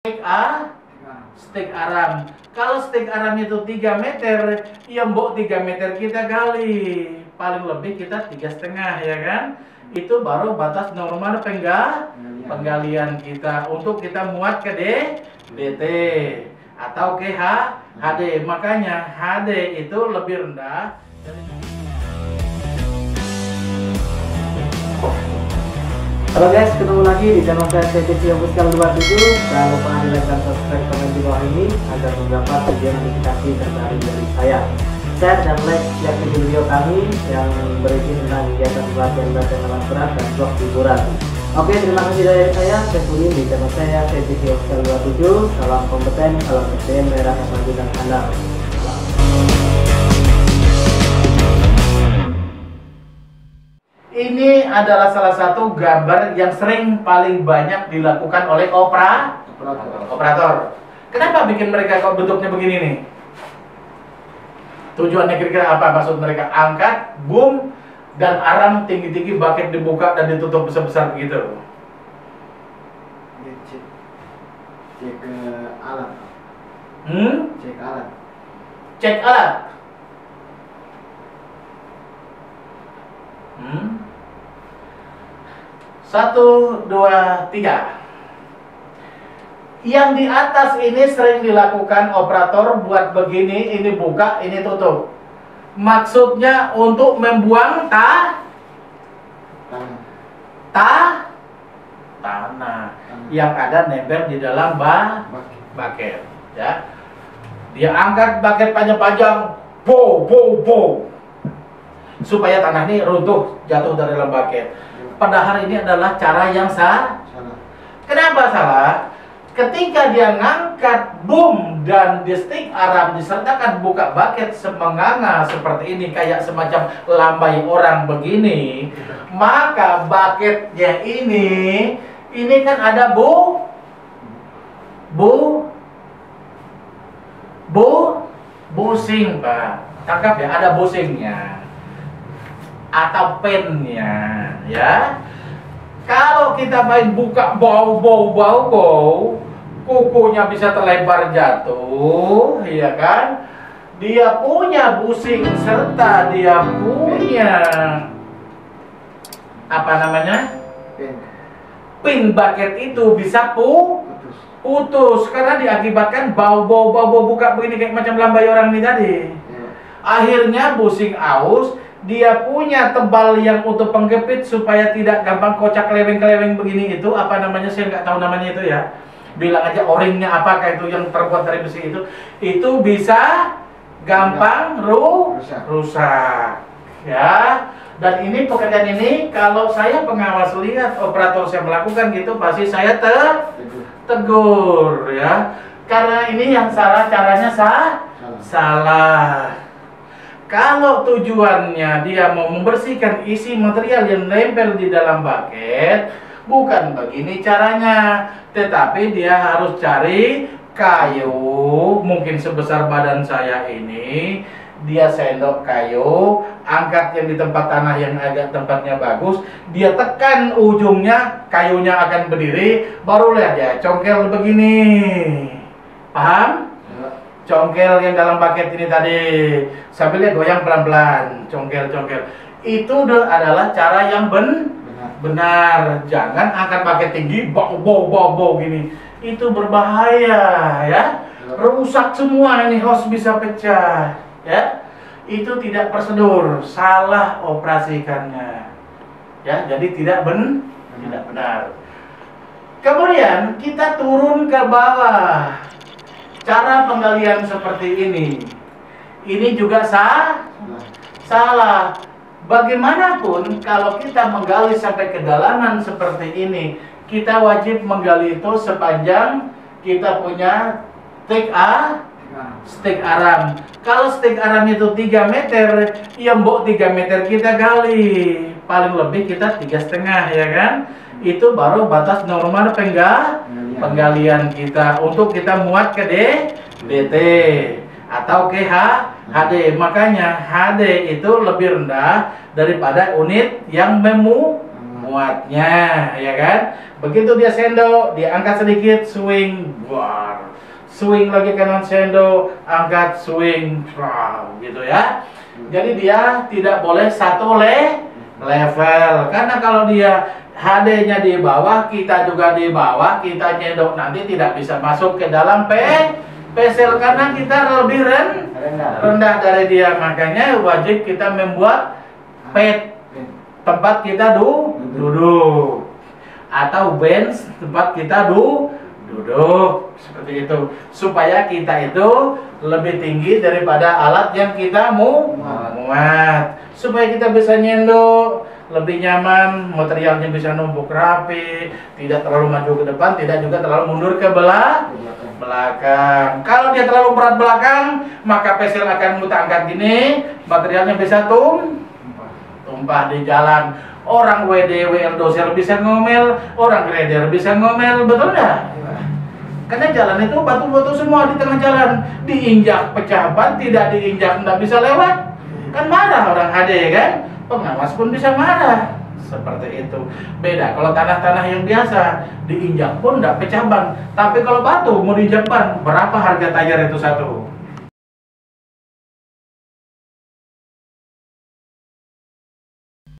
Stik aram. Kalau stik aram itu 3 meter, ya mbok 3 meter kita gali. Paling lebih kita 3,5 ya kan? Itu baru batas normal penggalian kita untuk kita muat ke DT atau ke HD. Makanya HD itu lebih rendah dari. Halo guys, ketemu lagi di channel saya TTC Official 27. Jangan lupa di like dan subscribe komen di bawah ini agar mendapat video notifikasi terbaru dari saya. Share dan like setiap video kami yang berisi tentang kegiatan pelatihan bahasa Inggris berat dan vlog hiburan. Oke, terima kasih dari saya Budin di channel saya TTC Official 27. Salam kompeten, salam SDM daerah kemajuan Anda. Ini adalah salah satu gambar yang sering paling banyak dilakukan oleh operator. Kenapa bikin mereka kok bentuknya begini nih? Tujuannya kira-kira apa? Maksud mereka angkat, boom, dan aram tinggi-tinggi, bucket dibuka dan ditutup besar-besar begitu. Cek alat. Cek alat. Cek alat. 1, 2, 3. Yang di atas ini sering dilakukan operator buat begini, ini buka, ini tutup. Maksudnya untuk membuang tanah yang ada nempel di dalam bucket, ya. Dia angkat bucket panjang-panjang, supaya tanah ini runtuh, jatuh dari dalam bucket. Padahal ini adalah cara yang salah. Kenapa salah? Ketika dia ngangkat boom dan di stik aram disertakan buka bucket semenganga seperti ini, kayak semacam lambai orang begini, maka bucketnya ini kan ada busing, Pak. Tangkap ya, ada busingnya atau pennya, ya. Kalau kita main buka bau, kukunya bisa terlempar jatuh, ya kan? Dia punya busing serta dia punya apa namanya? Pin bucket itu bisa putus karena diakibatkan bau buka begini kayak macam lambai orang ini tadi. Akhirnya busing aus. Dia punya tebal yang untuk penggepit supaya tidak gampang kocak keleweng begini, itu apa namanya, saya nggak tahu namanya itu ya. Bilang aja o-ringnya apakah itu yang terbuat dari besi itu bisa gampang rusak, ya. Dan ini pekerjaan ini kalau saya pengawas lihat operator saya melakukan gitu, pasti saya tegur, ya. Karena ini yang salah, caranya salah. Kalau tujuannya dia mau membersihkan isi material yang nempel di dalam bucket, bukan begini caranya, tetapi dia harus cari kayu, mungkin sebesar badan saya ini, dia sendok kayu, angkat yang di tempat tanah yang agak tempatnya bagus, dia tekan ujungnya, kayunya akan berdiri, baru lihat ya, congkel begini, paham? Congkel yang dalam bucket ini tadi, sambil goyang pelan-pelan, congkel. Itu adalah cara yang benar. Jangan angkat bucket tinggi, bau gini. Itu berbahaya, ya. Rusak semua ini, hose bisa pecah, ya. Itu tidak prosedur, salah operasikannya, ya. Jadi tidak benar. Kemudian kita turun ke bawah. Cara penggalian seperti ini juga salah. Bagaimanapun kalau kita menggali sampai kedalaman seperti ini, kita wajib menggali itu sepanjang kita punya stik aram. Kalau stik aram itu 3 meter, ya mbok 3 meter kita gali. Paling lebih kita 3,5, ya kan? Itu baru batas normal penggalian kita untuk kita muat ke DT atau ke HD. Makanya HD itu lebih rendah daripada unit yang memuat. muatnya, ya kan? Begitu dia sendok, dia angkat sedikit, swing, buar. Swing lagi kanan sendok, angkat, swing, gitu ya. Jadi dia tidak boleh satu level, karena kalau dia HD-nya di bawah, kita juga di bawah, kita nyendok nanti tidak bisa masuk ke dalam pesel karena kita lebih rendah dari dia. Makanya wajib kita membuat pet tempat kita duduk atau bench tempat kita duduk seperti itu, supaya kita itu lebih tinggi daripada alat yang kita muat, supaya kita bisa nyendok lebih nyaman, materialnya bisa numpuk rapi, tidak terlalu maju ke depan, tidak juga terlalu mundur ke belakang. Kalau dia terlalu berat belakang, maka pesel akan muter angkat gini, materialnya bisa tumpah di jalan. Orang WD, WL doser bisa ngomel, orang grader bisa ngomel, betul nggak? Karena jalan itu batu-batu semua di tengah jalan, diinjak pecah ban, tidak diinjak nggak bisa lewat, kan marah orang HD kan? Pengawas pun bisa marah. Seperti itu. Beda kalau tanah-tanah yang biasa, diinjak pun nggak pecah ban. Tapi kalau batu mau diinjak ban, berapa harga tayar itu satu?